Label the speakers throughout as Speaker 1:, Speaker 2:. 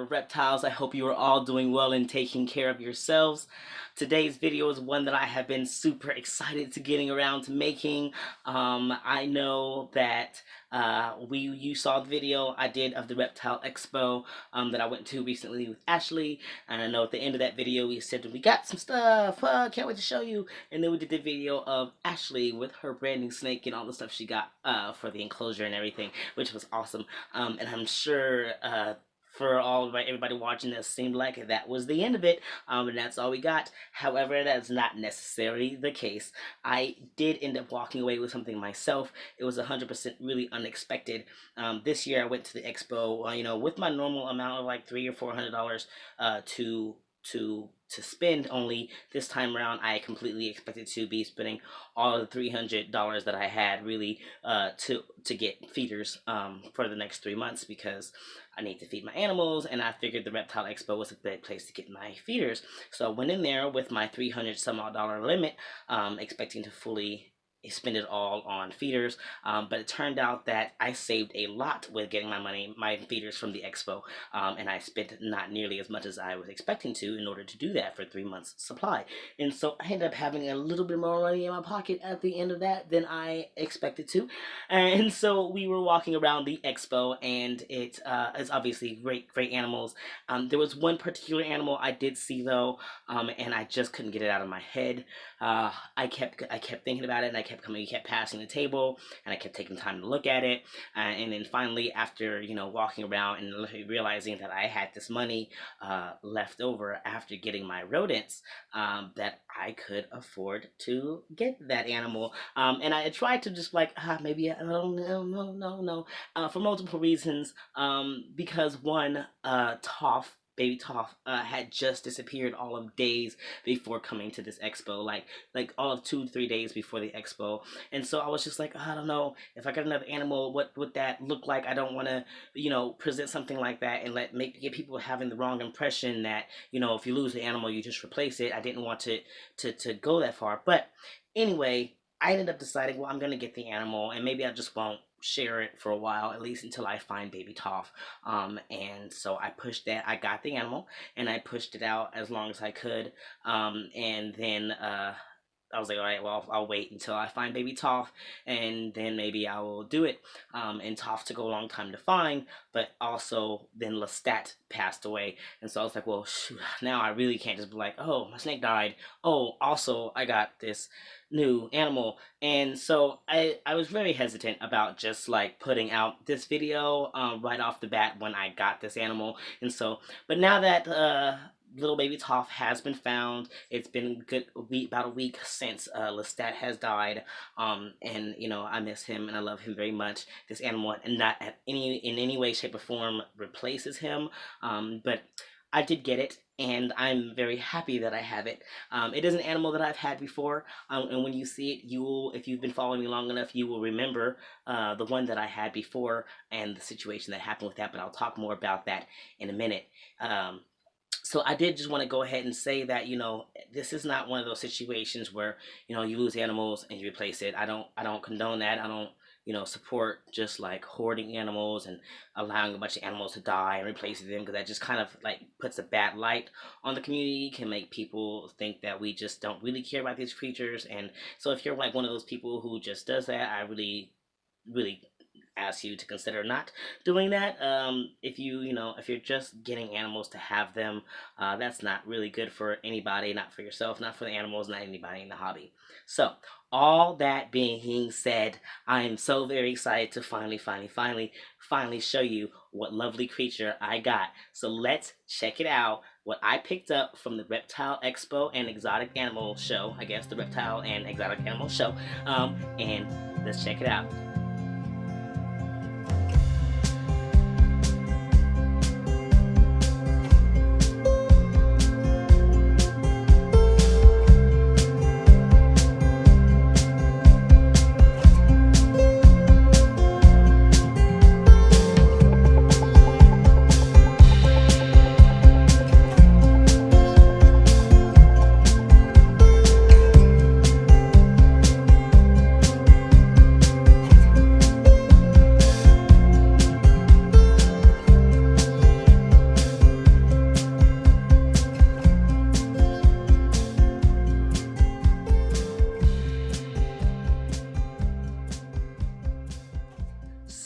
Speaker 1: of Reptiles. I hope you are all doing well and taking care of yourselves. Today's video is one that I have been super excited to getting around to making. I know that you saw the video I did of the Reptile Expo that I went to recently with Ashley, and I know at the end of that video we said we got some stuff, can't wait to show you, and then we did the video of Ashley with her branding snake and all the stuff she got for the enclosure and everything, which was awesome. And I'm sure for everybody watching this seemed like that was the end of it, and that's all we got. However, that's not necessarily the case. I did end up walking away with something myself. It was 100% really unexpected. This year I went to the expo, with my normal amount of like $300 or $400 to spend. Only this time around I completely expected to be spending all of the $300 that I had really to get feeders for the next 3 months, because I need to feed my animals, and I figured the Reptile Expo was a great place to get my feeders. So I went in there with my $300 some odd dollar limit, expecting to fully spend it all on feeders, but it turned out that I saved a lot with getting my feeders from the expo, and I spent not nearly as much as I was expecting to in order to do that for 3 months supply. And so I ended up having a little bit more money in my pocket at the end of that than I expected to. And so we were walking around the expo, and it is obviously great animals. There was one particular animal I did see though, and I just couldn't get it out of my head. I kept thinking about it, and he kept passing the table, and I kept taking time to look at it, and then finally, after walking around and realizing that I had this money left over after getting my rodents, that I could afford to get that animal, and I tried to just maybe no, for multiple reasons, because one, Baby Toph had just disappeared all of days before coming to this expo, like all of 2-3 days before the expo. And so I was just like, I don't know, if I got another animal, what would that look like? I don't want to present something like that and get people having the wrong impression that if you lose the animal you just replace it. I didn't want to go that far. But anyway, I ended up deciding, well, I'm gonna get the animal, and maybe I just won't share it for a while, at least until I find Baby Toph. And so I pushed that. I got the animal and I pushed it out as long as I could, and then I was like, all right, well, I'll wait until I find Baby Toph, and then maybe I will do it. And Toph took a long time to find, but also then Lestat passed away, and so I was like, well, shoot, now I really can't just be like, oh, my snake died. Oh, also I got this new animal. And so I was very hesitant about just putting out this video right off the bat when I got this animal. And so, but now that little Baby Toph has been found, it's been about a week since Lestat has died, and I miss him and I love him very much. This animal not in any way, shape, or form replaces him, but I did get it, and I'm very happy that I have it. It is an animal that I've had before, and when you see it, if you've been following me long enough, you will remember the one that I had before and the situation that happened with that, but I'll talk more about that in a minute. So I did just want to go ahead and say that, this is not one of those situations where, you lose animals and you replace it. I don't condone that. I don't, support just hoarding animals and allowing a bunch of animals to die and replacing them, because that just kind of puts a bad light on the community, can make people think that we just don't really care about these creatures. And so if you're one of those people who just does that, I really ask you to consider not doing that. If you're just getting animals to have them, that's not really good for anybody, not for yourself, not for the animals, not anybody in the hobby. So all that being said, I am so very excited to finally show you what lovely creature I got. So let's check it out, what I picked up from the Reptile Expo and Exotic Animal Show, I guess the Reptile and Exotic Animal Show, and let's check it out.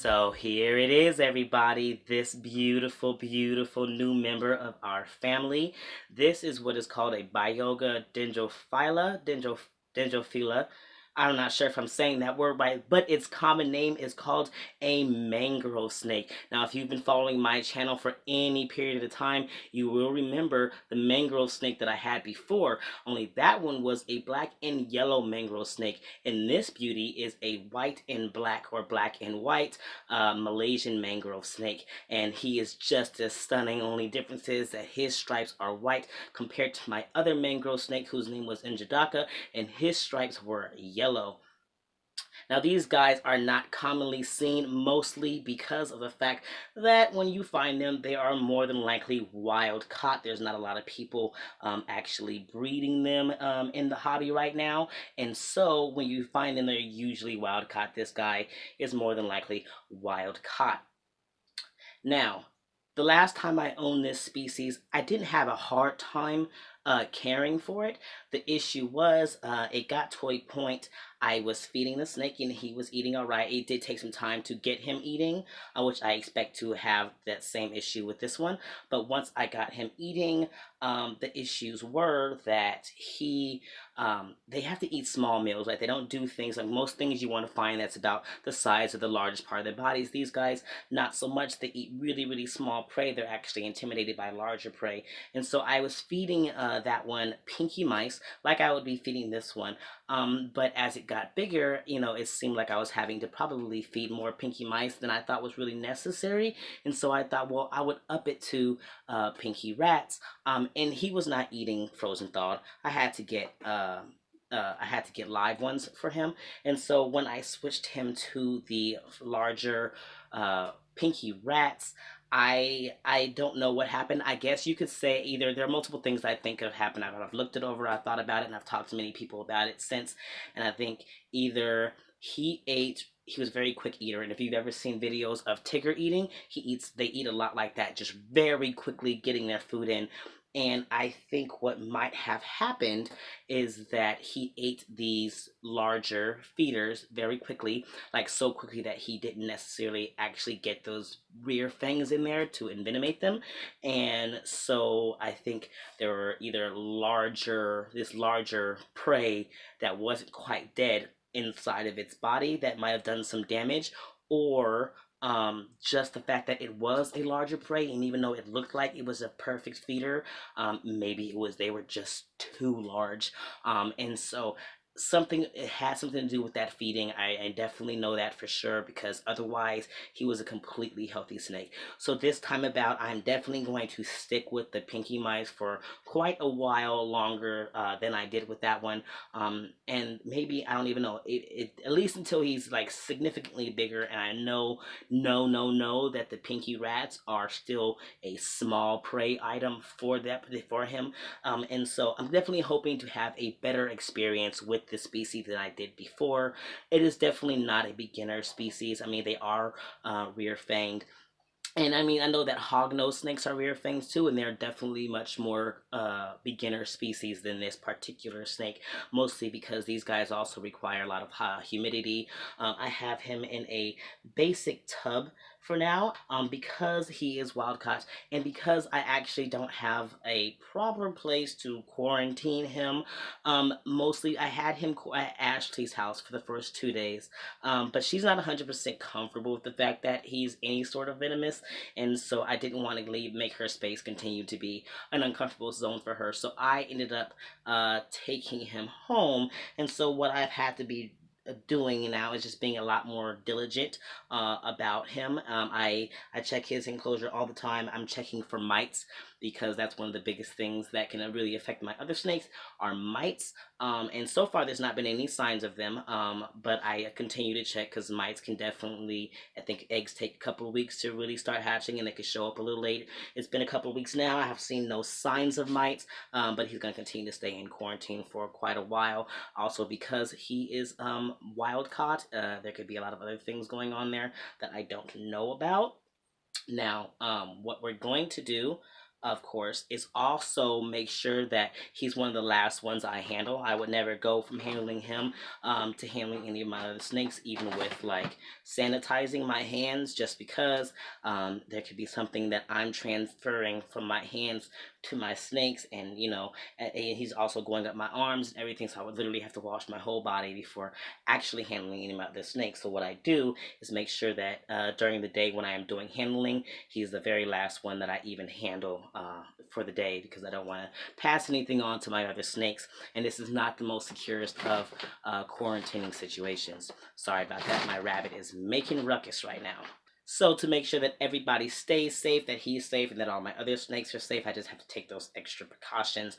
Speaker 1: So here it is, everybody. This beautiful, beautiful new member of our family. This is what is called a Bioga dendrophila. I'm not sure if I'm saying that word right, but its common name is called a mangrove snake. Now, if you've been following my channel for any period of time, you will remember the mangrove snake that I had before. Only that one was a black and yellow mangrove snake, and this beauty is a white and black or black and white Malaysian mangrove snake, and he is just as stunning. Only difference is that his stripes are white compared to my other mangrove snake, whose name was Injadaka, and his stripes were yellow. Now, these guys are not commonly seen, mostly because of the fact that when you find them, they are more than likely wild caught. There's not a lot of people actually breeding them in the hobby right now. And so when you find them, they're usually wild caught. This guy is more than likely wild caught. Now, the last time I owned this species, I didn't have a hard time caring for it. The issue was it got to a point I was feeding the snake and he was eating all right. It did take some time to get him eating, which I expect to have that same issue with this one. But once I got him eating, the issues were that they have to eat small meals, right? They don't do things like most things you want to find that's about the size of the largest part of their bodies. These guys, not so much. They eat really, really small prey. They're actually intimidated by larger prey. And so I was feeding that one pinky mice like I would be feeding this one. But as it got bigger, it seemed like I was having to probably feed more pinky mice than I thought was really necessary. And so I thought, well, I would up it to pinky rats. And he was not eating frozen thawed. I had to get live ones for him. And so when I switched him to the larger pinky rats, I don't know what happened. I guess you could say either there are multiple things I think have happened. I've looked it over, I've thought about it, and I've talked to many people about it since. And I think either he was a very quick eater, and if you've ever seen videos of Tigger eating, they eat a lot like that, just very quickly getting their food in. And I think what might have happened is that he ate these larger feeders very quickly, like so quickly that he didn't necessarily actually get those rear fangs in there to envenomate them. And so I think there were either this larger prey that wasn't quite dead inside of its body that might have done some damage, or just the fact that it was a larger prey, and even though it looked like it was a perfect feeder, maybe they were just too large. And so it had something to do with that feeding. I definitely know that for sure, because otherwise he was a completely healthy snake. So this time about, I'm definitely going to stick with the pinky mice for quite a while longer than I did with that one. And maybe, I don't even know, at least until he's like significantly bigger, and I know that the pinky rats are still a small prey item for him. And so I'm definitely hoping to have a better experience with the species than I did before. It is definitely not a beginner species. I mean, they are rear fanged, and I mean, I know that hognose snakes are rare things too, and they're definitely much more beginner species than this particular snake, mostly because these guys also require a lot of humidity. I have him in a basic tub for now, because he is wild caught, and because I actually don't have a proper place to quarantine him. Mostly, I had him at Ashley's house for the first 2 days, but she's not 100% comfortable with the fact that he's any sort of venomous, and so I didn't want to make her space continue to be an uncomfortable zone for her. So I ended up taking him home, and so what I've had to be doing now is just being a lot more diligent about him. I check his enclosure all the time. I'm checking for mites, because that's one of the biggest things that can really affect my other snakes are mites. And so far there's not been any signs of them, but I continue to check, because mites can definitely, I think eggs take a couple of weeks to really start hatching, and they can show up a little late. It's been a couple of weeks now. I have seen no signs of mites, but he's going to continue to stay in quarantine for quite a while. Also, because he is wild caught, there could be a lot of other things going on there that I don't know about. Now, what we're going to do of course, is also make sure that he's one of the last ones I handle. I would never go from handling him to handling any of my other snakes, even with like sanitizing my hands, just because there could be something that I'm transferring from my hands to my snakes, and and he's also going up my arms and everything. So I would literally have to wash my whole body before actually handling any of my other snakes. So what I do is make sure that during the day when I am doing handling, he's the very last one that I even handle for the day, because I don't want to pass anything on to my other snakes. And this is not the most securest of quarantining situations. Sorry about that. My rabbit is making ruckus right now. So to make sure that everybody stays safe, that he's safe, and that all my other snakes are safe, I just have to take those extra precautions,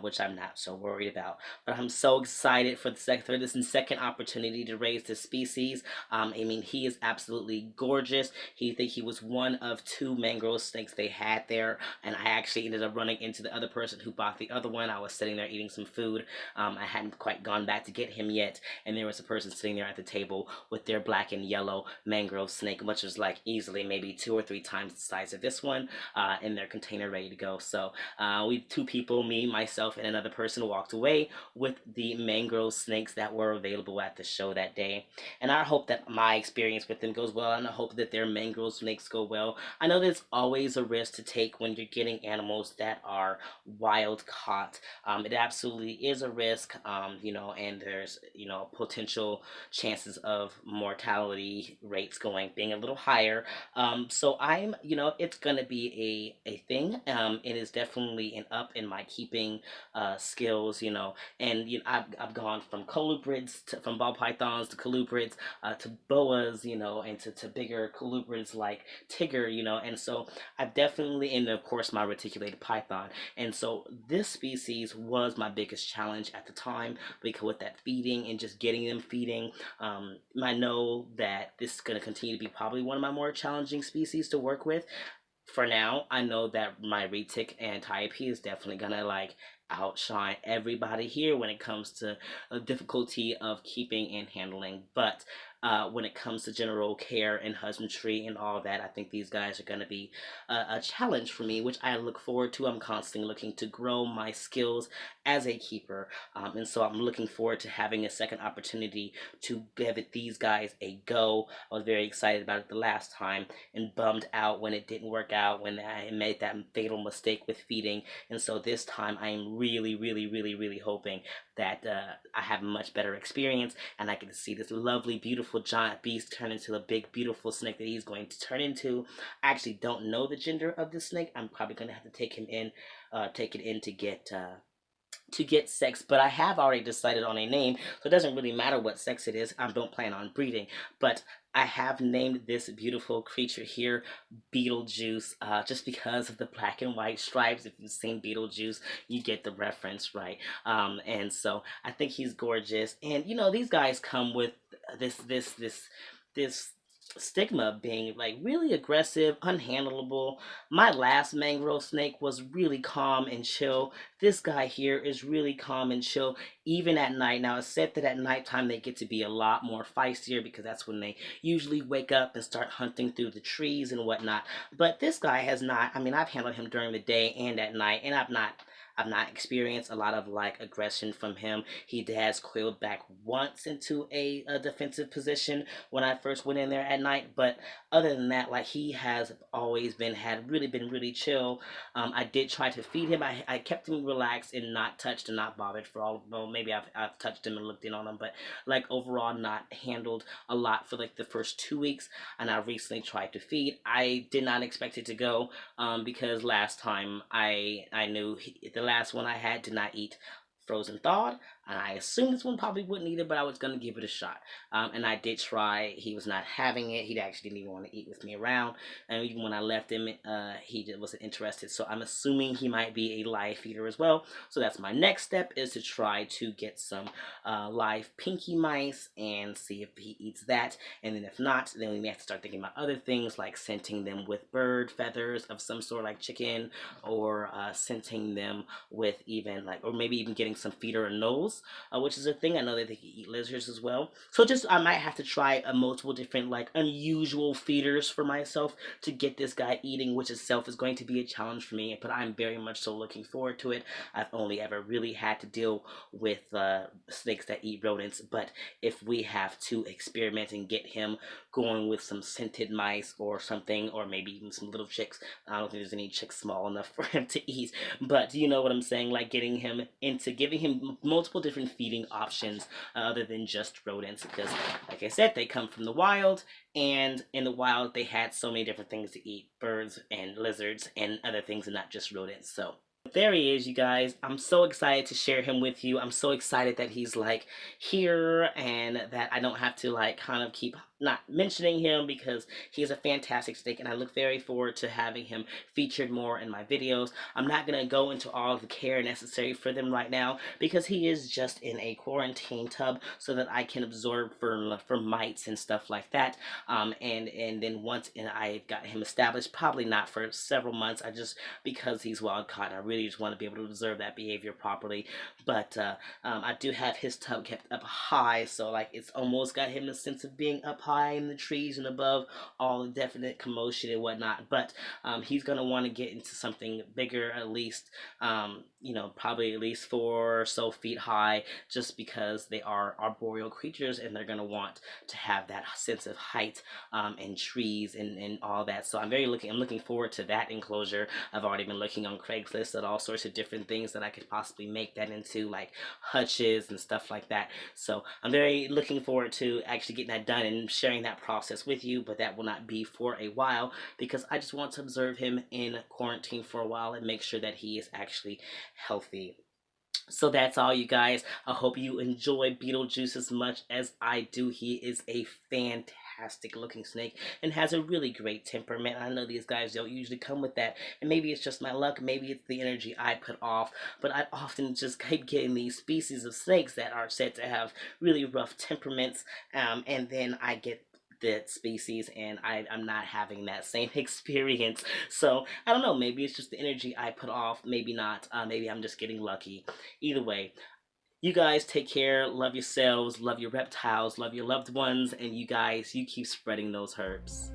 Speaker 1: which I'm not so worried about. But I'm so excited for this second opportunity to raise this species. I mean, he is absolutely gorgeous. He was one of two mangrove snakes they had there, and I actually ended up running into the other person who bought the other one. I was sitting there eating some food. I hadn't quite gone back to get him yet, and there was a person sitting there at the table with their black and yellow mangrove snake, which was like easily maybe 2 or 3 times the size of this one, in their container ready to go. So we two people, me, myself, and another person, walked away with the mangrove snakes that were available at the show that day. And I hope that my experience with them goes well, and I hope that their mangrove snakes go well. I know there's always a risk to take when you're getting animals that are wild caught. It absolutely is a risk, and there's potential chances of mortality rates being a little higher. So it's gonna be a thing. It is definitely an up in my keeping skills, and I've gone from colubrids from ball pythons to colubrids to boas, and to bigger colubrids like Tigger, and so I've definitely, and of course my reticulated python, and so this species was my biggest challenge at the time, because with that feeding and just getting them feeding, I know that this is going to continue to be probably one of my more challenging species to work with. For now, I know that my retic and Type is definitely gonna like outshine everybody here when it comes to difficulty of keeping and handling. But when it comes to general care and husbandry and all that, I think these guys are gonna be a challenge for me, which I look forward to. I'm constantly looking to grow my skills as a keeper, and so I'm looking forward to having a second opportunity to give these guys a go. I was very excited about it the last time, and bummed out when it didn't work out, when I made that fatal mistake with feeding. And so this time I am really, really, really, really hoping that I have a much better experience, and I get to see this lovely, beautiful giant beast turn into a big, beautiful snake that he's going to turn into. I actually don't know the gender of this snake. I'm probably going to have to take it in to get sex, but I have already decided on a name, so it doesn't really matter what sex it is. I don't plan on breeding, but I have named this beautiful creature here Beetlejuice, just because of the black and white stripes. If you've seen Beetlejuice, you get the reference, right? And so I think he's gorgeous, and these guys come with this stigma of being like really aggressive, unhandleable. My last mangrove snake was really calm and chill. This guy here is really calm and chill, even at night. Now, it's said that at nighttime they get to be a lot more feistier, because that's when they usually wake up and start hunting through the trees and whatnot. But this guy has not. I mean, I've handled him during the day and at night, and I've not experienced a lot of like aggression from him. He has coiled back once into a defensive position when I first went in there at night, but other than that, like, he has always been really chill. I did try to feed him. I kept him relaxed and not touched and not bothered for all. Well, maybe I've touched him and looked in on him, but like overall not handled a lot for like the first 2 weeks. And I recently tried to feed. I did not expect it to go, because last time I knew the last one I had did not eat frozen thawed, and I assumed this one probably wouldn't eat it, but I was gonna give it a shot. And I did try. He was not having it. He actually didn't even want to eat with me around, and even when I left him, he just wasn't interested. So I'm assuming he might be a live feeder as well. So that's my next step, is to try to get some live pinky mice and see if he eats that. And then if not, then we may have to start thinking about other things, like scenting them with bird feathers of some sort, like chicken, or scenting them with even like, or maybe even getting some feeder and nose reptiles, which is a thing. I know that they can eat lizards as well. So just I might have to try multiple different like unusual feeders for myself to get this guy eating, which itself is going to be a challenge for me. But I'm very much so looking forward to it. I've only ever really had to deal with snakes that eat rodents, but if we have to experiment and get him going with some scented mice or something, or maybe even some little chicks. I don't think there's any chicks small enough for him to eat, but you know what I'm saying, like getting him into giving him multiple different feeding options other than just rodents, because like I said, they come from the wild, and in the wild they had so many different things to eat, birds and lizards and other things, and not just rodents. So there he is, you guys. I'm so excited to share him with you. I'm so excited that he's like here and that I don't have to like kind of keep not mentioning him, because he's a fantastic snake and I look very forward to having him featured more in my videos. I'm not going to go into all the care necessary for them right now because he is just in a quarantine tub so that I can absorb for mites and stuff like that. And then once I got him established, probably not for several months. I just, because he's wild caught, I really just want to be able to observe that behavior properly. But I do have his tub kept up high, so like it's almost got him a sense of being up high in the trees and above all the definite commotion and whatnot. But he's gonna want to get into something bigger, at least you know, probably at least 4 or so feet high, just because they are arboreal creatures and they're gonna want to have that sense of height and trees and all that. So I'm looking forward to that enclosure. I've already been looking on Craigslist at all sorts of different things that I could possibly make that into, like hutches and stuff like that. So I'm very looking forward to actually getting that done and sharing that process with you, but that will not be for a while because I just want to observe him in quarantine for a while and make sure that he is actually healthy. So that's all, you guys. I hope you enjoy Beetlejuice as much as I do. He is a fantastic looking snake and has a really great temperament. I know these guys don't usually come with that, and maybe it's just my luck, maybe it's the energy I put off, but I often just keep getting these species of snakes that are said to have really rough temperaments, and then I get that species and I'm not having that same experience. So I don't know, maybe it's just the energy I put off, maybe not, maybe I'm just getting lucky. Either way, you guys take care, love yourselves, love your reptiles, love your loved ones, and you guys, you keep spreading those herbs.